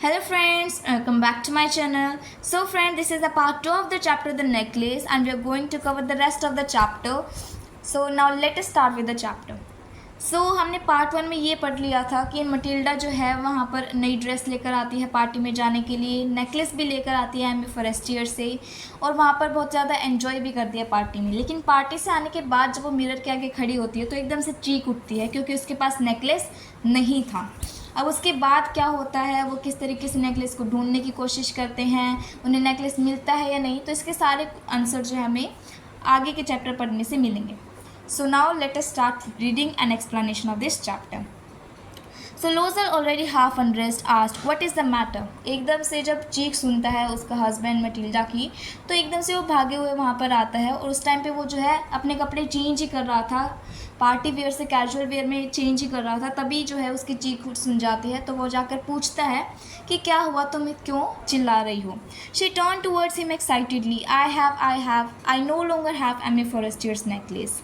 Hello friends, welcome back to my channel. So friend, this is the part 2 of the chapter The Necklace and we are going to cover the rest of the chapter. So now let us start with the chapter. हमने part 1 में ये पढ़ लिया था कि Matilda जो है वहाँ पर नई ड्रेस लेकर आती है पार्टी में जाने के लिए, नेकलेस भी लेकर आती है एमी फॉरेस्टियर से और वहाँ पर बहुत ज़्यादा एंजॉय भी करती है पार्टी में। लेकिन पार्टी से आने के बाद जब वो मिरर के आगे खड़ी होती है तो एकदम से चीख उठती है क्योंकि उसके पास नेकलेस नहीं था। अब उसके बाद क्या होता है, वो किस तरीके से नेकलेस को ढूंढने की कोशिश करते हैं, उन्हें नेकलेस मिलता है या नहीं, तो इसके सारे आंसर जो है हमें आगे के चैप्टर पढ़ने से मिलेंगे। So now let us start reading an explanation of this chapter. So Lozel already half undressed asked what is the matter. एकदम से जब चीख सुनता है उसका हस्बैंड मटिल्डा की तो एकदम से वो भागे हुए वहाँ पर आता है और उस टाइम पे वो जो है अपने कपड़े चेंज ही कर रहा था, पार्टी वेयर से कैजुअल वेयर में चेंज ही कर रहा था। तभी जो है उसकी चीख सुन जाती है तो वो जाकर पूछता है कि क्या हुआ, तुम क्यों चिल्ला रही हो। She turned towards him excitedly. I no longer have Amy Forestier's necklace.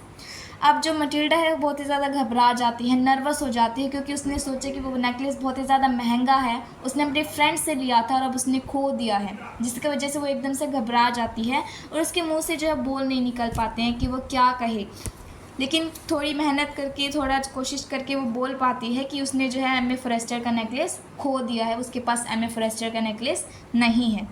अब जो मटिल्डा है वो बहुत ही ज़्यादा घबरा जाती है, नर्वस हो जाती है क्योंकि उसने सोचा कि वो नेकलेस बहुत ही ज़्यादा महंगा है, उसने अपने फ्रेंड से लिया था और अब उसने खो दिया है, जिसकी वजह से वो एकदम से घबरा जाती है और उसके मुंह से जो है बोल नहीं निकल पाते हैं कि वो क्या कहे। लेकिन थोड़ी मेहनत करके, थोड़ा कोशिश करके वो बोल पाती है कि उसने जो है एमी फॉरेस्टर का नेकलेस खो दिया है, उसके पास एमी फॉरेस्टर का नेकलेस नहीं है।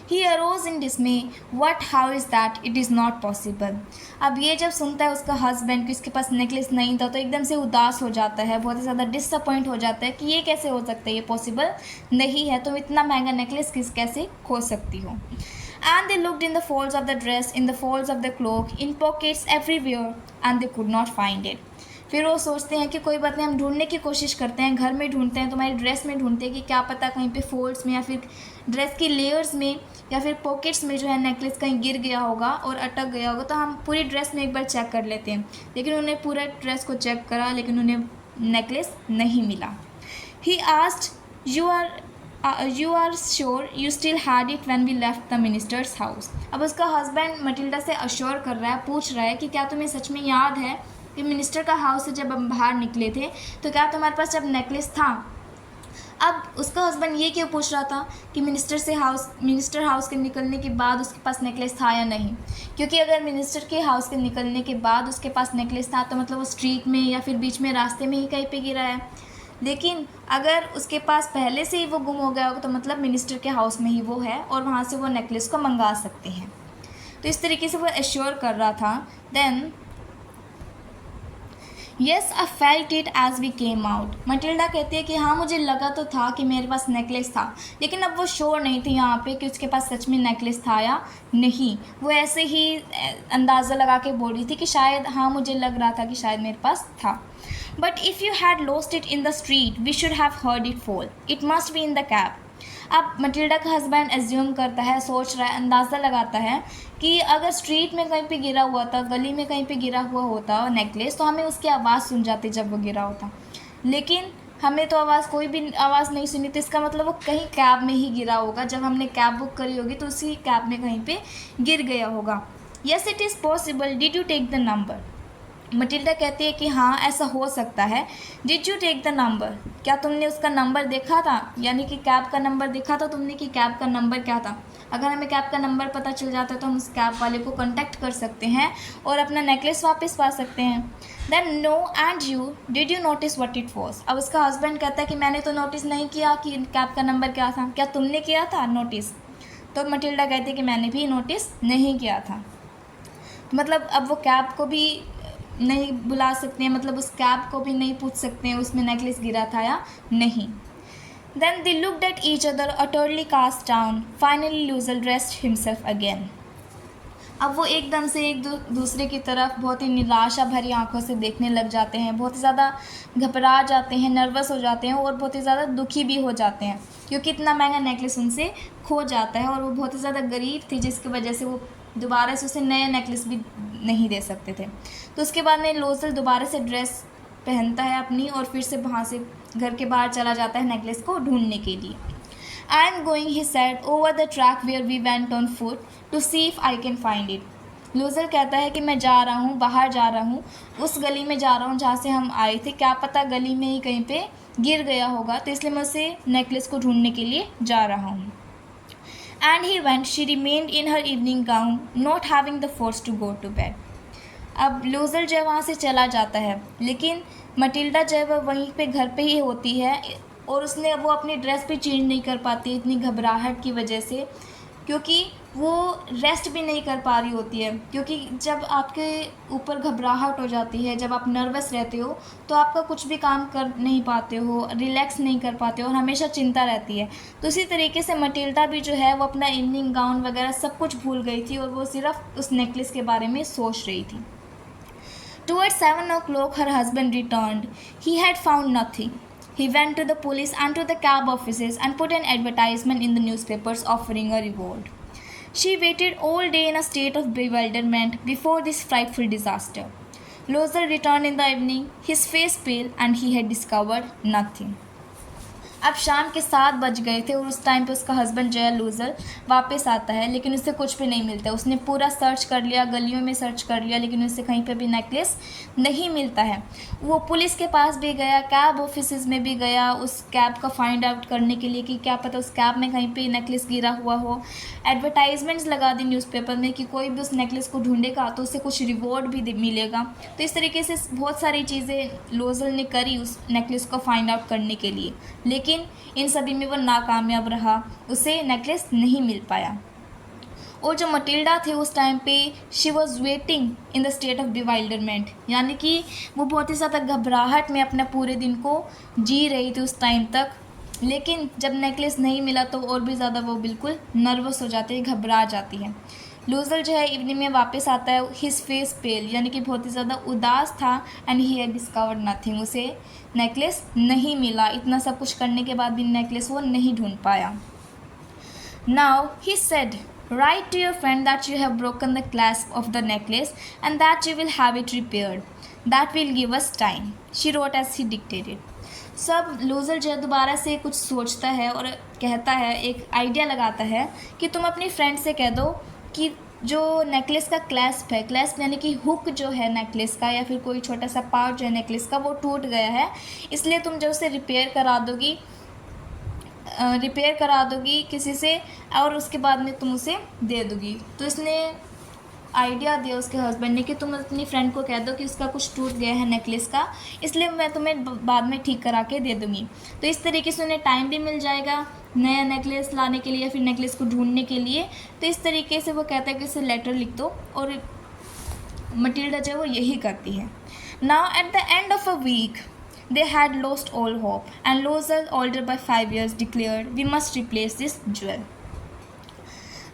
He arose in dismay. What? How is that? It is not possible. अब ये जब सुनता है उसका हस्बैंड कि उसके पास नेकलेस नहीं था तो एकदम से उदास हो जाता है, बहुत ही ज़्यादा डिसअपॉइंट हो जाता है कि ये कैसे हो सकता है, ये पॉसिबल नहीं है, तुम इतना महंगा नेकलेस कैसे खो सकती हो। And they looked in the folds of the dress, in the folds of the cloak, in pockets everywhere, and they could not find it. फिर वो सोचते हैं कि कोई बात नहीं, हम ढूंढने की कोशिश करते हैं, घर में ढूंढते हैं, तुम्हारी ड्रेस में ढूंढते हैं कि क्या पता कहीं पे फोल्ड्स में या फिर ड्रेस की लेयर्स में या फिर पॉकेट्स में जो है नेकलेस कहीं गिर गया होगा और अटक गया होगा, तो हम पूरी ड्रेस में एक बार चेक कर लेते हैं। लेकिन उन्हें पूरा ड्रेस को चेक करा लेकिन उन्हें नेकलेस नहीं मिला। He asked you are sure you still had it when we left the minister's house. अब उसका हस्बैंड मटिल्डा से अश्योर कर रहा है, पूछ रहा है कि क्या तुम्हें सच में याद है कि मिनिस्टर का हाउस से जब हम बाहर निकले थे तो क्या तुम्हारे पास जब नेकलेस था। अब उसका हस्बैंड ये क्यों पूछ रहा था कि मिनिस्टर हाउस के निकलने के बाद उसके पास नेकलेस था या नहीं, क्योंकि अगर मिनिस्टर के हाउस के निकलने के बाद उसके पास नेकलेस था तो मतलब वो स्ट्रीट में या फिर बीच में रास्ते में ही कहीं पे गिरा है। लेकिन अगर उसके पास पहले से ही वो गुम हो गया होगा तो मतलब मिनिस्टर के हाउस में ही वो है और वहाँ से वो नेकलेस को मंगा सकते हैं। तो इस तरीके से वो एश्योर कर रहा था। Then yes I felt it as we came out. Matilda कहती है कि हाँ मुझे लगा तो था कि मेरे पास नेकलेस था, लेकिन अब वो श्योर नहीं थी यहाँ पे कि उसके पास सच में नेकलेस था या नहीं। वो ऐसे ही अंदाज़ा लगा के बोल रही थी कि शायद हाँ मुझे लग रहा था कि शायद मेरे पास था। But if you had lost it in the street we should have heard it fall, it must be in the cab. अब मटिल्डा का हस्बैंड एज्यूम करता है, सोच रहा है, अंदाज़ा लगाता है कि अगर स्ट्रीट में कहीं पे गिरा हुआ था, गली में कहीं पे गिरा हुआ होता नेकलेस तो हमें उसकी आवाज़ सुन जाती जब वो गिरा होता, लेकिन हमें तो कोई भी आवाज़ नहीं सुनी। तो इसका मतलब वो कहीं कैब में ही गिरा होगा, जब हमने कैब बुक करी होगी तो उसी कैब में कहीं पे गिर गया होगा। Yes it is possible, did you take the number. Matilda कहती है कि हाँ ऐसा हो सकता है। Did you take the number, क्या तुमने उसका नंबर देखा था, यानी कि कैब का नंबर देखा था तुमने कि कैब का नंबर क्या था। अगर हमें कैब का नंबर पता चल जाता है तो हम उस कैब वाले को कांटेक्ट कर सकते हैं और अपना नेकलेस वापस पा सकते हैं। Then no and you did you notice what it was. अब उसका हस्बैंड कहता है कि मैंने तो नोटिस नहीं किया कि कैब का नंबर क्या था, क्या तुमने किया था नोटिस। तो मटिल्डा कहती है कि मैंने भी नोटिस नहीं किया था। मतलब अब वो कैब को भी नहीं बुला सकते हैं, मतलब उस कैब को भी नहीं पूछ सकते हैं उसमें नेकलेस गिरा था या नहीं। Then they looked at each other utterly cast down, finally Loisel dressed himself again. अब वो एकदम से एक दूसरे की तरफ बहुत ही निराशा भरी आंखों से देखने लग जाते हैं, बहुत ही ज़्यादा घबरा जाते हैं, नर्वस हो जाते हैं और बहुत ही ज़्यादा दुखी भी हो जाते हैं क्योंकि इतना महंगा नेकलेस उनसे खो जाता है और वो बहुत ही ज़्यादा गरीब थी जिसकी वजह से वो दोबारा से उसे नया नेकलेस भी नहीं दे सकते थे। तो उसके बाद में लोजल दोबारा से ड्रेस पहनता है अपनी और फिर से वहाँ से घर के बाहर चला जाता है नेकलेस को ढूंढने के लिए। I am going he said over the track where we went on foot to see if I can find it. Loisel कहता है कि मैं जा रहा हूँ, बाहर जा रहा हूँ, उस गली में जा रहा हूँ जहाँ से हम आए थे, क्या पता गली में ही कहीं पे गिर गया होगा, तो इसलिए मैं उसे नेकलेस को ढूंढने के लिए जा रहा हूँ। And he went, she remained in her evening gown, not having the force to go to bed. अब लूज़र जो है वहाँ से चला जाता है, लेकिन मटिल्डा जो है वह वहीं पे घर पे ही होती है और वो अपनी ड्रेस भी चेंज नहीं कर पाती इतनी घबराहट की वजह से, क्योंकि वो रेस्ट भी नहीं कर पा रही होती है। क्योंकि जब आपके ऊपर घबराहट हो जाती है, जब आप नर्वस रहते हो, तो आपका कुछ भी काम कर नहीं पाते हो, रिलैक्स नहीं कर पाते हो और हमेशा चिंता रहती है। तो इसी तरीके से मटिल्डा भी जो है वो अपना इवनिंग गाउन वगैरह सब कुछ भूल गई थी और वो सिर्फ उस नेकलेस के बारे में सोच रही थी। Towards 7 o'clock, her husband returned. He had found nothing. He went to the police and to the cab offices and put an advertisement in the newspapers offering a reward. She waited all day in a state of bewilderment before this frightful disaster. Lothar returned in the evening, his face pale, and he had discovered nothing. अब शाम के 7 बज गए थे और उस time पे उसका हस्बैंड जो है लूज़र वापस आता है, लेकिन उसे कुछ भी नहीं मिलता। उसने पूरा सर्च कर लिया, गलियों में सर्च कर लिया, लेकिन उसे कहीं पे भी नेकलेस नहीं मिलता है। वो पुलिस के पास भी गया, कैब ऑफिसेज़ में भी गया उस कैब का फाइंड आउट करने के लिए कि क्या पता उस कैब में कहीं पे नेकलेस गिरा हुआ हो। एडवर्टाइजमेंट्स लगा दी न्यूज़पेपर में कि कोई भी उस नेकलेस को ढूंढेगा तो उसे कुछ रिवॉर्ड भी मिलेगा। तो इस तरीके से बहुत सारी चीज़ें लूज़र ने करी उस नेकलेस को फाइंड आउट करने के लिए, लेकिन इन सभी में वो नाकामयाब रहा, उसे नेकलेस नहीं मिल पाया। और जो मटिल्डा थे उस टाइम पे she was waiting in the state of bewilderment, यानी कि वो बहुत ही ज़्यादा घबराहट में अपने पूरे दिन को जी रही थी उस टाइम तक। लेकिन जब नेकलेस नहीं मिला तो और भी ज़्यादा वो बिल्कुल नर्वस हो जाती है, घबरा जाती है। लूज़र जो है इवनिंग में वापस आता है, हिज फेस पेल, यानी कि बहुत ही ज़्यादा उदास था। And he had discovered nothing, उसे नेकलेस नहीं मिला। इतना सब कुछ करने के बाद भी नेकलेस वो नहीं ढूंढ पाया। Now he said, write to your friend that you have broken the clasp of the necklace and that you will have it repaired. That will give us time. She wrote as he dictated. सब loser जो है दोबारा से कुछ सोचता है और कहता है, एक आइडिया लगाता है कि तुम अपनी फ्रेंड से कह दो कि जो नेकलेस का क्लैस्प है, क्लैस्प यानी कि हुक जो है नेकलेस का या फिर कोई छोटा सा पार्ट जो है नेकलेस का वो टूट गया है, इसलिए तुम जो उसे रिपेयर करा दोगी किसी से और उसके बाद में तुम उसे दे दोगी। तो इसने आइडिया दिया उसके हस्बैंड ने कि तुम अपनी फ्रेंड को कह दो कि उसका कुछ टूट गया है नेकलेस का, इसलिए मैं तुम्हें बाद में ठीक करा के दे दूँगी। तो इस तरीके से उन्हें टाइम भी मिल जाएगा नया नेकलेस लाने के लिए या फिर नेकलेस को ढूंढने के लिए। तो इस तरीके से वो कहता है कि इसे लेटर लिख दो और मटिल्डा जो है वो यही करती है। Now at the end of a week they had lost all hope and Lothar, older by 5 years, declared, we must replace this jewel.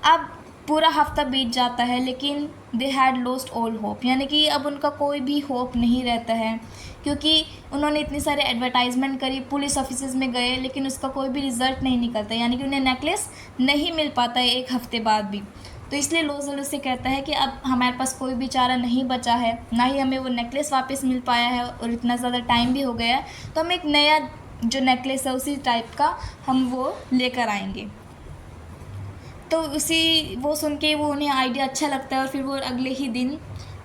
अब पूरा हफ्ता बीत जाता है लेकिन they had lost all hope, यानी कि अब उनका कोई भी होप नहीं रहता है, क्योंकि उन्होंने इतनी सारे एडवर्टाइजमेंट करी, पुलिस ऑफिसेज में गए, लेकिन उसका कोई भी रिज़ल्ट नहीं निकलता, यानी कि उन्हें नेकलेस नहीं मिल पाता है एक हफ्ते बाद भी। तो इसलिए लूज़र उससे कहता है कि अब हमारे पास कोई भी चारा नहीं बचा है, ना ही हमें वो नेकलेस वापस मिल पाया है और इतना ज़्यादा टाइम भी हो गया है, तो हम एक नया जो नेकलेस है उसी टाइप का हम वो लेकर आएंगे। तो वो सुन के वो उन्हें आइडिया अच्छा लगता है और फिर वो अगले ही दिन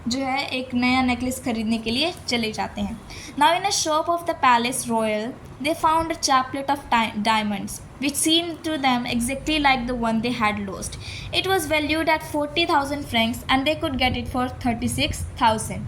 जो है एक नया नेकलेस खरीदने के लिए चले जाते हैं। Now in a shop of the palace royal they found a chaplet of diamonds which seemed to them exactly like the one they had lost. It was valued at 40,000 francs and they could get it for 36,000.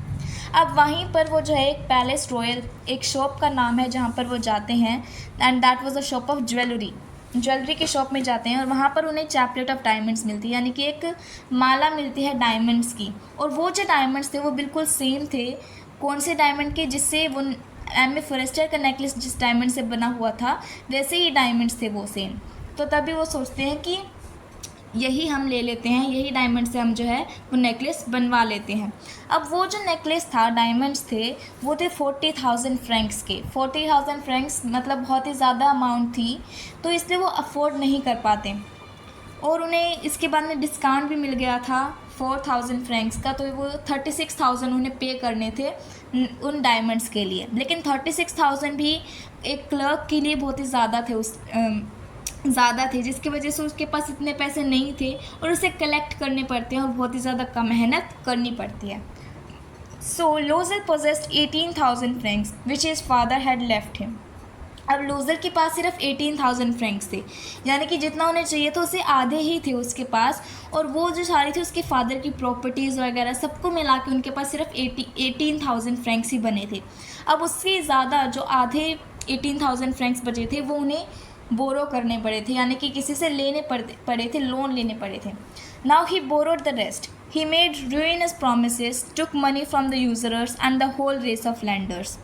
अब वहीं पर वो जो है एक palace royal, एक shop का नाम है जहाँ पर वो जाते हैं, and that was a shop of jewellery के शॉप में जाते हैं और वहाँ पर उन्हें चैपलेट ऑफ डायमंड्स मिलती है, यानी कि एक माला मिलती है डायमंड्स की। और वो जो डायमंड्स थे वो बिल्कुल सेम थे, कौन से डायमंड के, जिससे वो एम ए फॉरेस्टर का नेकलेस जिस डायमंड से बना हुआ था वैसे ही डायमंड्स थे वो सेम। तो तभी वो सोचते हैं कि यही हम ले लेते हैं, यही डायमंड से हम जो है वो नेकलेस बनवा लेते हैं। अब वो जो नेकलेस था, डायमंड्स थे, वो थे 40,000 फ्रैंक्स के। 40,000 फ्रैंक्स मतलब बहुत ही ज़्यादा अमाउंट थी, तो इसलिए वो अफोर्ड नहीं कर पाते और उन्हें इसके बाद में डिस्काउंट भी मिल गया था 4,000 फ्रैंक्स का, तो वो 36,000 उन्हें पे करने थे उन डायमंड्स के लिए। लेकिन 36,000 भी एक क्लर्क के लिए बहुत ही ज़्यादा थे, जिसकी वजह से उसके पास इतने पैसे नहीं थे और उसे कलेक्ट करने पड़ते हैं और बहुत ही ज़्यादा कम मेहनत करनी पड़ती है। सो लोज़र possessed 18,000 francs which his father had left him. अब लूज़र के पास सिर्फ 18,000 फ्रैंक्स थे, यानी कि जितना उन्हें चाहिए था उससे आधे ही थे उसके पास, और वो जो सारी थी उसके फादर की प्रॉपर्टीज़ वगैरह सबको मिला के उनके पास सिर्फ 18,000 फ्रैंक्स ही बने थे। अब उससे ज़्यादा जो आधे 18,000 फ्रैंक्स बचे थे वो उन्हें बोरो करने पड़े थे, यानी कि किसी से लेने पड़े थे, लोन लेने पड़े थे। Now he borrowed the rest, he made ruinous promises, took money from the usurers and the whole race of lenders।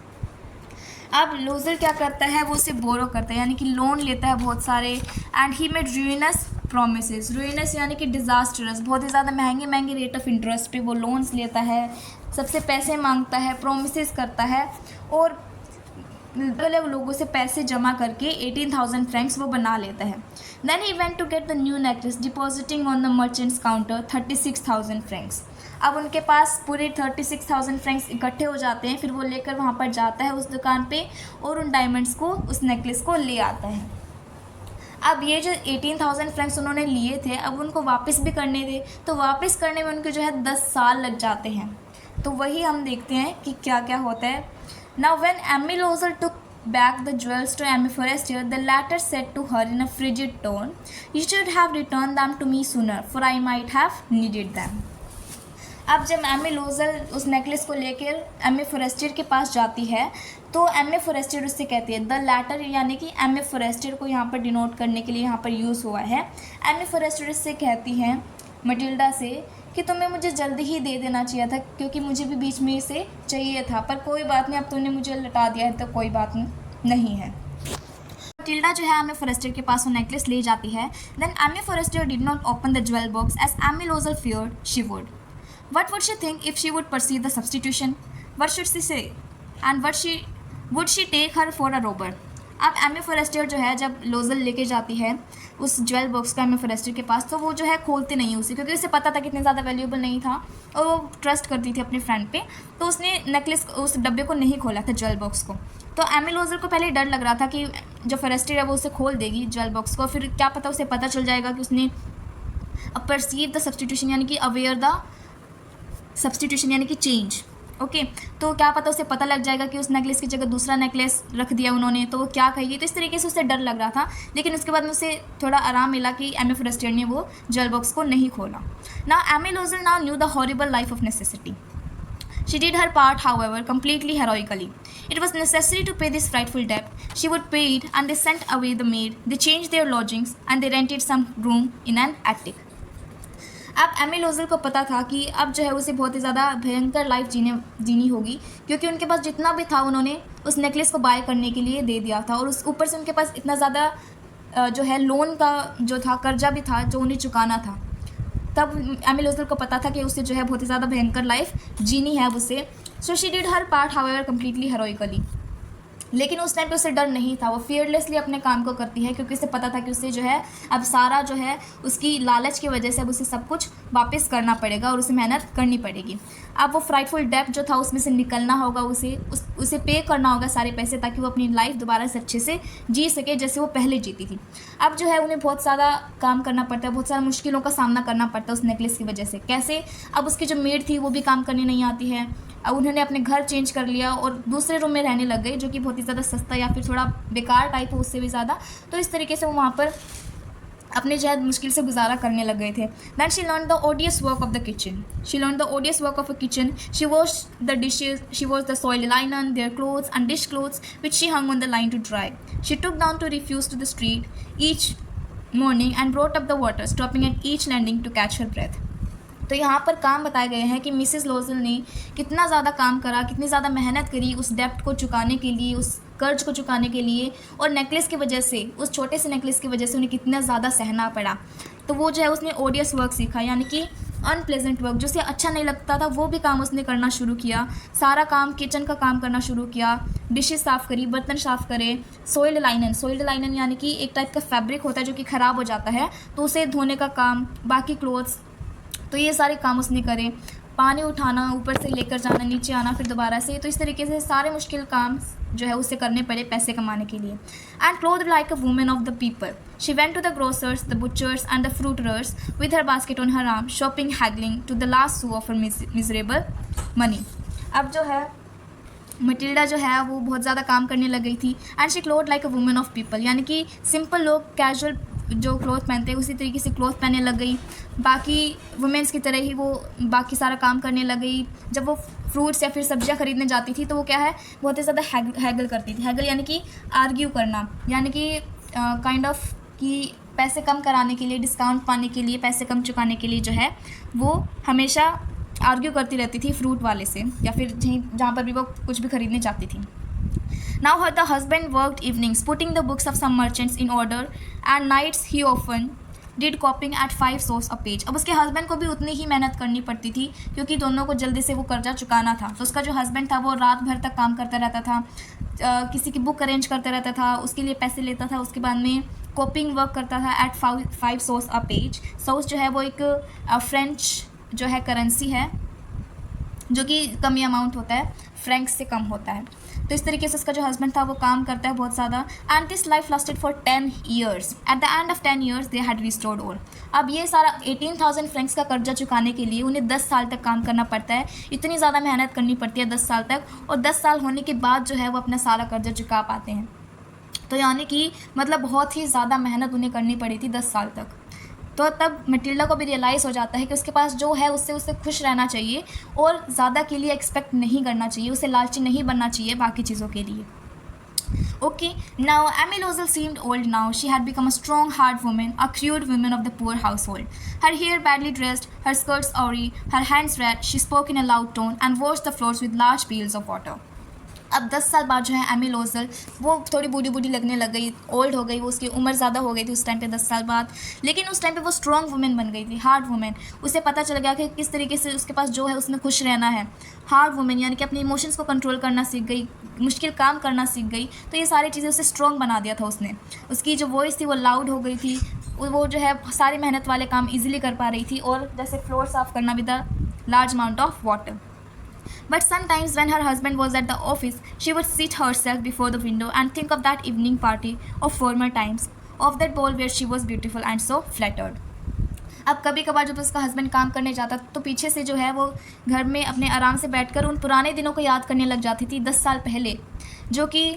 अब लूज़र क्या करता है, वो उसे बोरो करता है, यानी कि लोन लेता है बहुत सारे, and he made ruinous promises, ruinous यानी कि डिज़ास्टरस, बहुत ही ज़्यादा महंगे महंगे रेट ऑफ इंटरेस्ट पे वो लोन्स लेता है, सबसे पैसे मांगता है, प्रोमिस करता है, और अलग लोगों से पैसे जमा करके 18,000 फ्रैंक्स वो बना लेता है। Then he went to get the new necklace, depositing on the merchant's counter 36,000 francs. अब उनके पास पूरे 36,000 फ्रैंक्स इकट्ठे हो जाते हैं, फिर वो लेकर वहाँ पर जाता है उस दुकान पे और उन डायमंड्स को, उस नेकलेस को ले आता है। अब ये जो 18,000 फ्रैंक्स उन्होंने लिए थे, अब उनको वापस भी करने थे, तो वापस करने में उनके जो है 10 साल लग जाते हैं। तो वही हम देखते हैं कि क्या क्या होता है। Now when Emmy Lozel took back the jewels to Emmy Forrester, the latter said to her in a frigid tone, "You should have returned them to me sooner, for I might have needed them." अब जब Amy लोजल उस necklace को लेकर Amy forester के पास जाती है, तो Amy forester उससे कहती है, द लैटर यानी कि एमी फॉरेस्टर को यहाँ पर डिनोट करने के लिए यहाँ पर यूज़ हुआ है। एमी फॉरेस्टर उससे कहती हैं मटिल्डा से कि तुम्हें मुझे जल्दी ही दे देना चाहिए था, क्योंकि मुझे भी बीच में इसे चाहिए था, पर कोई बात नहीं, अब तुमने मुझे लौटा दिया है तो कोई बात नहीं है। मटिल्डा जो है एमी फॉरेस्टर के पास वो नेकलेस ले जाती है। Then Mme Forestier did not open the jewel box as Mme Loisel feared she would. What would she think if she would perceive the substitution? What should she say? And would she take her for a robber? अब Amy forester जो है जब लोजल लेके जाती है उस jewel box का Amy forester के पास, तो वो जो है खोलती नहीं उसे, क्योंकि उसे पता था कि इतने ज़्यादा वैल्यूएबल नहीं था और वो ट्रस्ट करती थी अपने फ्रेंड पे, तो उसने नेकलेस उस डब्बे को नहीं खोला था, ज्वेल बॉक्स को। तो एमी लोजल को पहले डर लग रहा था कि जो फॉरेस्टर है वो उसे खोल देगी ज्वेल बॉक्स को, फिर क्या पता उसे पता चल जाएगा कि उसने परसीव द सब्सटीट्यूशन यानी कि अवेयर द सब्सटीट्यूशन यानी कि चेंज। ओके, तो क्या पता उसे पता लग जाएगा कि उस नेकलेस की जगह दूसरा नेकलेस रख दिया उन्होंने, तो वो क्या कहेगी। तो इस तरीके से उसे डर लग रहा था, लेकिन उसके बाद में उसे थोड़ा आराम मिला कि एमी फॉरेस्टर ने वो ज्वेल बॉक्स को नहीं खोला। Now Mme Loisel now knew the horrible life of necessity. She did her part, however, completely heroically. It was necessary to pay this frightful debt. She would pay it, and they sent away the maid. They changed their lodgings, and they rented some room in an attic. अब Mme लोजल को पता था कि अब जो है उसे बहुत ही ज़्यादा भयंकर लाइफ जीनी होगी, क्योंकि उनके पास जितना भी था उन्होंने उस नेकलेस को बाय करने के लिए दे दिया था, और उस ऊपर से उनके पास इतना ज़्यादा जो है लोन का जो था कर्जा भी था जो उन्हें चुकाना था। तब एमी लोजल को पता था कि उसे जो है बहुत ही ज़्यादा भयंकर लाइफ जीनी है उसे। So she did her part however completely heroically. लेकिन उस टाइम पे उसे डर नहीं था, वो फियरलेसली अपने काम को करती है, क्योंकि उसे पता था कि उसे जो है अब सारा जो है उसकी लालच की वजह से अब उसे सब कुछ वापस करना पड़ेगा और उसे मेहनत करनी पड़ेगी। अब वो फ्राइटफुल डेब्ट जो था उसमें से निकलना होगा, उसे पे करना होगा सारे पैसे, ताकि वो अपनी लाइफ दोबारा से अच्छे से जी सके जैसे वो पहले जीती थी। अब जो है उन्हें बहुत ज़्यादा काम करना पड़ता है, बहुत सारी मुश्किलों का सामना करना पड़ता है उस नेकलेस की वजह से। कैसे? अब उसकी जो मेड थी वो भी काम करने नहीं आती है, अब उन्होंने अपने घर चेंज कर लिया और दूसरे रूम में रहने लग गए, जो कि बहुत ही ज़्यादा सस्ता या फिर थोड़ा बेकार टाइप हो उससे भी ज़्यादा। तो इस तरीके से वो वहाँ पर अपने जो है मुश्किल से गुजारा करने लग गए थे। Then she learn the odious work of the kitchen. She learn the odious work of a kitchen. She wash the dishes, she wash the soiled linen, their clothes and dish clothes which she hung on the line to dry. She took down to refuse to the street each morning and brought up the water, stopping at each landing to catch her breath. तो यहाँ पर काम बताए गए हैं कि Mrs लोजल ने कितना ज़्यादा काम करा, कितनी ज़्यादा मेहनत करी उस डेप्ट को चुकाने के लिए, उस कर्ज को चुकाने के लिए, और नेकलेस की वजह से, उस छोटे से नेकलेस की वजह से उन्हें कितना ज़्यादा सहना पड़ा। तो वो जो है उसने ओडियस वर्क सीखा, यानी कि अनप्लेजेंट वर्क, जो उसे अच्छा नहीं लगता था वो भी काम उसने करना शुरू किया। सारा काम, किचन का काम करना शुरू किया, डिशेस साफ़ करी, बर्तन साफ़ करे। सोइल्ड लाइनन यानी कि एक टाइप का फैब्रिक होता है जो कि ख़राब हो जाता है, तो उसे धोने का काम, बाकी क्लोथ्स, तो ये सारे काम उसने करे। पानी उठाना, ऊपर से लेकर जाना, नीचे आना, फिर दोबारा से, तो इस तरीके से सारे मुश्किल काम जो है उसे करने पड़े पैसे कमाने के लिए। And cloth like a woman of the people, she went to the grocers, the butchers and the fruiterers with her basket on her arm, shopping, haggling to the last sou of her miserable money. अब जो है Matilda जो है वो बहुत ज़्यादा काम करने लग गई थी। And she cloth like a woman of people, यानी कि सिंपल लोग कैजुअल जो क्लोथ पहनते हैं उसी तरीके से क्लोथ पहनने लग गई। बाकी वुमेंस की तरह ही वो बाकी सारा काम करने लग गई। जब वो फ्रूट्स या फिर सब्जियां खरीदने जाती थी तो वो क्या है, बहुत ही ज़्यादा हैगल करती थी। हैगल यानी कि आर्ग्यू करना, यानी कि काइंड ऑफ कि पैसे कम कराने के लिए, डिस्काउंट पाने के लिए, पैसे कम चुकाने के लिए जो है वो हमेशा आर्ग्यू करती रहती थी फ्रूट वाले से या फिर जहाँ पर भी वो कुछ भी खरीदने जाती थी। Now the husband worked evenings, putting the books of some merchants in order, and nights he often did copying at 5 sous a page. अब उसके हस्बैंड को भी उतनी ही मेहनत करनी पड़ती थी क्योंकि दोनों को जल्दी से वो कर्जा चुकाना था। तो उसका जो हस्बैंड था वो रात भर तक काम करता रहता था, किसी की बुक अरेंज करता रहता था, उसके लिए पैसे लेता था, उसके बाद में कॉपिंग वर्क करता था at 5 sous a page. Sous जो है वो एक फ्रेंच जो है करेंसी है जो कि कम अमाउंट होता है, फ्रैंक्स से कम होता है। तो इस तरीके से उसका जो हस्बैंड था वो काम करता है बहुत ज़्यादा। And this life lasted for 10 years. Eight the end of 10 years they had restored all. अब ये सारा 18,000 फ्रैंक्स का कर्जा चुकाने के लिए उन्हें 10 साल तक काम करना पड़ता है। इतनी ज़्यादा मेहनत करनी पड़ती है 10 साल तक, और 10 साल होने के बाद जो है वो अपना सारा कर्जा चुका पाते हैं। तो यानी कि मतलब बहुत ही ज़्यादा मेहनत उन्हें करनी पड़ी थी 10 साल तक। तो तब मटिल्डा को भी रियलाइज़ हो जाता है कि उसके पास जो है उससे उसे खुश रहना चाहिए और ज़्यादा के लिए एक्सपेक्ट नहीं करना चाहिए, उसे लालची नहीं बनना चाहिए बाकी चीज़ों के लिए। Okay, now Amy Losel seemed old now. She had become a strong, hard woman, a crude woman of the poor household. Her hair badly dressed, her skirts awry, her hands red. She spoke in a loud tone and washed the floors with large pails of water. अब 10 साल बाद जो है Amy लोजल वो थोड़ी बूढ़ी बूढ़ी लगने लग गई, ओल्ड हो गई, वो उसकी उम्र ज़्यादा हो गई थी उस टाइम पे 10 साल बाद। लेकिन उस टाइम पे वो स्ट्रॉन्ग वुमेन बन गई थी, हार्ड वुमेन। उसे पता चल गया कि किस तरीके से उसके पास जो है उसमें खुश रहना है। हार्ड वुमेन यानी कि अपने इमोशंस को कंट्रोल करना सीख गई, मुश्किल काम करना सीख गई। तो ये सारी चीज़ें उसे स्ट्रॉन्ग बना दिया था उसने। उसकी जो वॉइस थी वो लाउड हो गई थी, वो जो है सारी मेहनत वाले काम ईजिली कर पा रही थी, और जैसे फ्लोर साफ़ करना with a large amount of water. But sometimes when her husband was at the office, she would sit herself before the window and think of that evening party of former times, of that ball where she was beautiful and so flattered. अब कभी कभार जब उसका husband काम करने जाता तो पीछे से जो है वो घर में अपने आराम से बैठकर उन पुराने दिनों को याद करने लग जाती थी 10 साल पहले, जो कि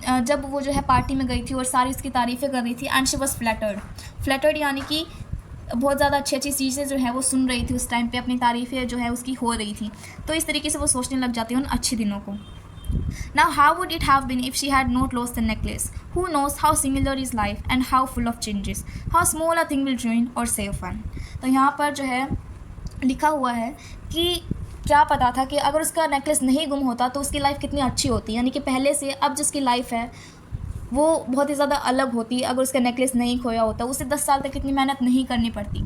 जब वो जो है पार्टी में गई थी और सारी उसकी तारीफ़ें कर रही थी। एंड शी वॉज फ्लैटर्ड यानी कि बहुत ज़्यादा अच्छी अच्छी चीज़ें जो है वो सुन रही थी उस टाइम पे, अपनी तारीफ़ें जो है उसकी हो रही थी। तो इस तरीके से वो सोचने लग जाती है उन अच्छे दिनों को। Now how would it have been if she had not lost the necklace? Who knows how similar is life and how full of changes, how small a thing will ruin or save one. तो यहाँ पर जो है लिखा हुआ है कि क्या पता था कि अगर उसका नेकलेस नहीं गुम होता तो उसकी लाइफ कितनी अच्छी होती, यानी कि पहले से अब जिसकी लाइफ है वो बहुत ही ज़्यादा अलग होती अगर उसका नेकलेस नहीं खोया होता, उसे 10 साल तक इतनी मेहनत नहीं करनी पड़ती।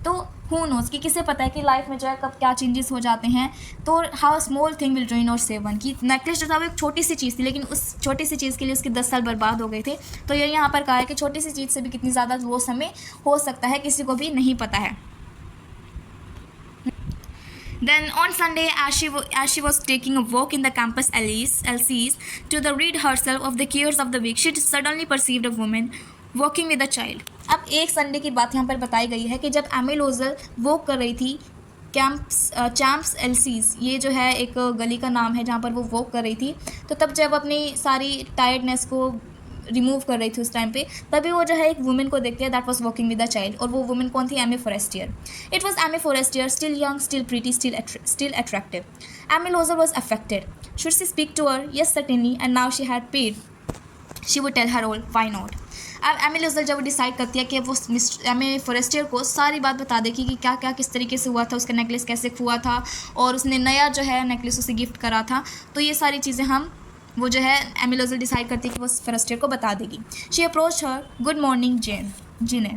तो हु नोज़ कि किसे पता है कि लाइफ में जो है कब क्या चेंजेस हो जाते हैं। तो how small thing will ruin और सेव वन, कि नेकलेस जो था वो एक छोटी सी चीज़ थी, लेकिन उस छोटी सी चीज़ के लिए उसके 10 साल बर्बाद हो गए थे। तो ये यहाँ पर कहा है कि छोटी सी चीज़ से भी कितनी ज़्यादा वो समय हो सकता है किसी को भी नहीं पता है। Then on Sunday, as she was taking a walk in the campus LCs to read herself of the cares of the week, she suddenly perceived a woman walking with a child. अब एक Sunday की बात यहाँ पर बताई गई है कि जब एमी लोजल वॉक कर रही थी चैम्प्स एलसीज, ये जो है एक गली का नाम है जहाँ पर वो वॉक कर रही थी, तो तब जब अपनी सारी टायर्डनेस को रिमूव कर रही थी उस टाइम पे, तभी वो जो है एक वुमेन को देखती है that was walking with a child. और वो वुमेन कौन थी? Mme Forestier. It was Mme Forestier, still young, still pretty, still attractive. Mme Loisel was affected. Should she speak to her? Yes certainly, and now she had paid, she would tell her all, why not. अब Mme Loisel जब decide करती है कि वो Amy Forestier को सारी बात बता देगी कि क्या क्या किस तरीके से हुआ था, उसका नेकलेस कैसे हुआ था और उसने नया जो है नेकलेस उसे गिफ्ट करा था, तो ये सारी चीज़ें वो जो है एमी लोजल डिसाइड करती है कि वो फॉरेस्टियर को बता देगी। She approach her, good morning जेने।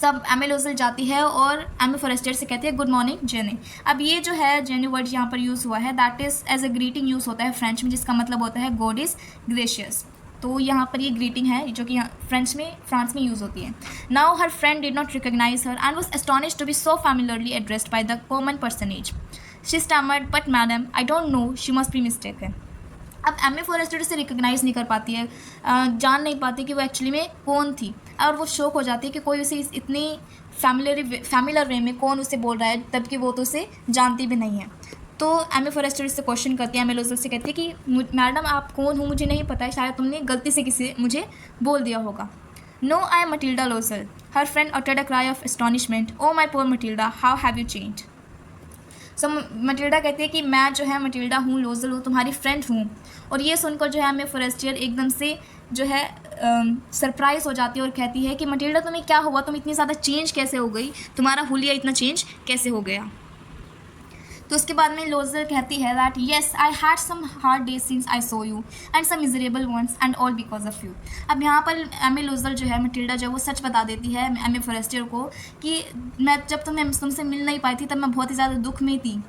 सब एमी लोजल जाती है और एमी फॉरेस्टियर से कहती है गुड मॉर्निंग जेने। अब ये जो है जेने वर्ड यहाँ पर यूज़ हुआ है, that is as a greeting use होता है फ्रेंच में, जिसका मतलब होता है गॉड इज़ ग्रेशियस। तो यहाँ पर ये ग्रीटिंग है जो कि फ्रांस में यूज़ होती है। Now her friend did not recognise her and was astonished to be so familiarly addressed by the common personage. She stammered, but madame I don't know, she must be mistaken. अब Mme Forestier से recognise नहीं कर पाती है, जान नहीं पाती कि वो एक्चुअली में कौन थी, और वो शौक हो जाती है कि कोई उसे इतनी फैमिलर वे में कौन उसे बोल रहा है, तब कि वो तो उसे जानती भी नहीं है। तो एमी फॉरेस्टर इससे क्वेश्चन करती है, एमी लोजल से कहती है कि मैडम आप कौन हो मुझे नहीं पता है, शायद तुमने गलती से किसी मुझे बोल दिया होगा। No I am Matilda Loisel. Her friend uttered a cry of astonishment. Oh my poor Matilda, how have you change. So Matilda कहती है कि मैं जो है मटिल्डा हूँ, लोजल हूँ, तुम्हारी फ्रेंड हूँ। और ये सुनकर जो है एमी फॉरेस्टर एकदम से जो है सरप्राइज़ हो जाती है और कहती है कि मटिल्डा तुम्हें क्या हुआ, तुम इतनी ज़्यादा चेंज कैसे हो गई, तुम्हारा हुलिया इतना चेंज कैसे हो गया। तो उसके बाद में लोजल कहती है that yes I had some hard days since I saw you and some miserable ones and all because of you. अब यहाँ पर एमी लोजल जो है मटिल्डा जो है वो सच बता देती है एमी फॉरेस्टर को कि मैं जब तुमसे मिल नहीं पाई थी तब मैं बहुत ही ज़्यादा दुख में थी,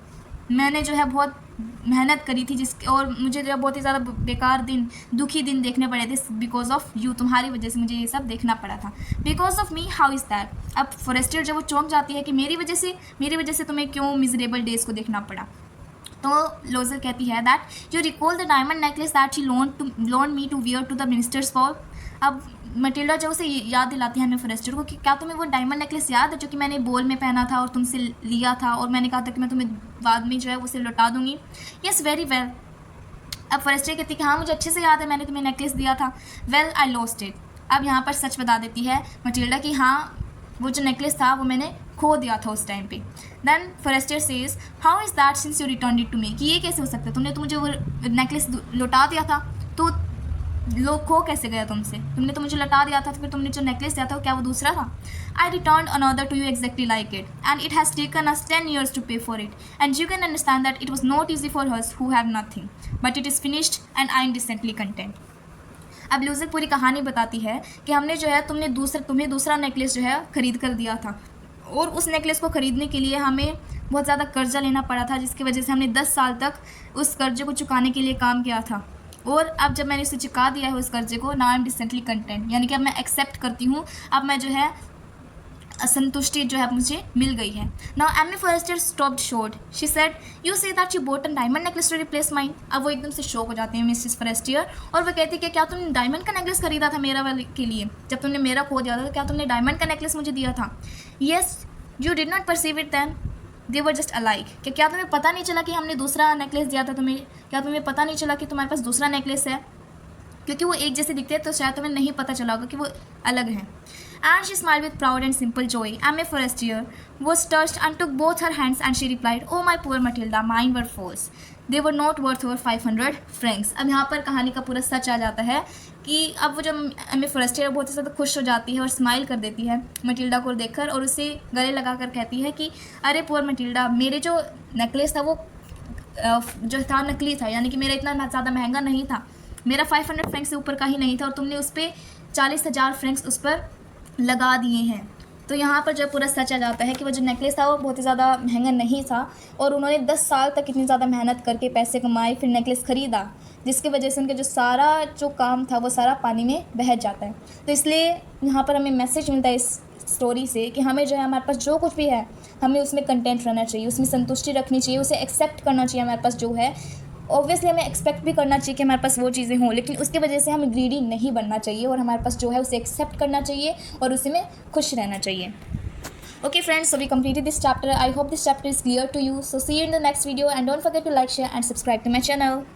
मैंने जो है बहुत मेहनत करी थी और मुझे जो है बहुत ही ज़्यादा बेकार दिन, दुखी दिन देखने पड़े थे बिकॉज ऑफ यू, तुम्हारी वजह से मुझे ये सब देखना पड़ा था। Because of me how is that. अब फॉरेस्टर जब वो चौंक जाती है कि मेरी वजह से तुम्हें क्यों मिजरेबल डेज़ को देखना पड़ा। तो लोजल कहती है that you recall the diamond necklace that she lent me to wear to the minister's ball. अब मटिल्डा जो उसे याद दिलाती है हमें फॉरेस्टर को कि क्या तुम्हें वो डायमंड नेकलेस याद है जो कि मैंने बॉल में पहना था और तुमसे लिया था और मैंने कहा था कि मैं तुम्हें बाद में जो है उसे लौटा दूंगी। Yes very well. अब फॉरेस्टर कहती है कि हाँ मुझे अच्छे से याद है, मैंने तुम्हें नेकलेस दिया था। Well I lost it. अब यहाँ पर सच बता देती है मटिल्डा कि हाँ वो जो नेकलेस था वो मैंने खो दिया था उस टाइम पे। Then Forestier says how is that since you return it to me. कि ये कैसे हो सकता है, तुमने तो मुझे वो नेकलेस लौटा दिया था, तो लोग खो कैसे गया तुमसे, तुमने तो मुझे लौटा दिया था, तो फिर तुमने जो नेकलेस दिया था क्या वो दूसरा था। I return another to you exactly like it and it has taken us 10 years to pay for it and you can understand that it was not easy for hers who have nothing but it is finished and I am decently content. अब Loisel पूरी कहानी बताती है कि हमने जो है तुम्हें दूसरा नेकलेस जो है ख़रीद कर दिया था और उस नेकलेस को ख़रीदने के लिए हमें बहुत ज़्यादा कर्जा लेना पड़ा था, जिसकी वजह से हमने 10 साल तक उस कर्जे को चुकाने के लिए काम किया था। और अब जब मैंने उसे चुका दिया है उस कर्जे को, now I am decently content, यानी कि अब मैं एक्सेप्ट करती हूँ, अब मैं जो है असंतुष्टि जो है मुझे मिल गई है। Now Amy Forestier stopped short. She said you say that you bought an diamond necklace to replace mine. अब वो एकदम से शॉक हो जाती है मिसेस फॉरेस्टर और वो कहती है कि क्या तुमने डायमंड का नेकलेस खरीदा था मेरा वाले के लिए, जब तुमने मेरा खो दिया था तो क्या तुमने डायमंड का नेकलेस मुझे दिया था। Yes you did not perceive it then, they were just alike. कि क्या तुम्हें पता नहीं चला कि हमने दूसरा नेकलेस दिया था तुम्हें, क्या तुम्हें पता नहीं चला कि तुम्हारे पास दूसरा नेकलेस है, क्योंकि वो एक जैसे दिखते हैं तो शायद तुम्हें नहीं पता चला होगा कि वो अलग हैं। And she smiled with proud and simple joy. Amy Forestier was touched and took both her hands and she replied, "Oh my poor Matilda, mine were false. They were not worth over 500 francs." अब यहाँ पर कहानी का पूरा सच आ जाता है कि अब वो जब एमी फॉरेस्टर बहुत ही ज़्यादा खुश हो जाती है और स्माइल कर देती है मटिल्डा को देखकर और उसे गले लगा कर कहती है कि अरे पुअर मटिल्डा, मेरे जो नेकलेस था वो जो था नकली था, यानी कि मेरा इतना ज़्यादा महंगा नहीं था, मेरा 500 फ्रैंक्स से ऊपर का ही नहीं था और तुमने उस पर 40,000 फ्रैंक्स उस पर लगा दिए हैं। तो यहाँ पर जो पूरा सच आ जाता है कि वो जो नेकलेस था वो बहुत ही ज़्यादा महंगा नहीं था और उन्होंने 10 साल तक इतनी ज़्यादा मेहनत करके पैसे कमाए, फिर नेकलेस ख़रीदा, जिसकी वजह से उनका जो सारा जो काम था वो सारा पानी में बह जाता है। तो इसलिए यहाँ पर हमें मैसेज मिलता है इस स्टोरी से कि हमें जो है हमारे पास जो कुछ भी है हमें उसमें कंटेंट रहना चाहिए, उसमें संतुष्टि रखनी चाहिए, उसे एक्सेप्ट करना चाहिए हमारे पास जो है। ऑब्वियसली हमें एक्सपेक्ट भी करना चाहिए कि हमारे पास वो चीज़ें हों, लेकिन उसकी वजह से हमें ग्रीडी नहीं बनना चाहिए और हमारे पास जो है उसे एक्सेप्ट करना चाहिए और उसी में खुश रहना चाहिए। Okay friends, so we completed this chapter. I hope this chapter is clear to you. So see you in the next video and don't forget to like, share and subscribe to my channel.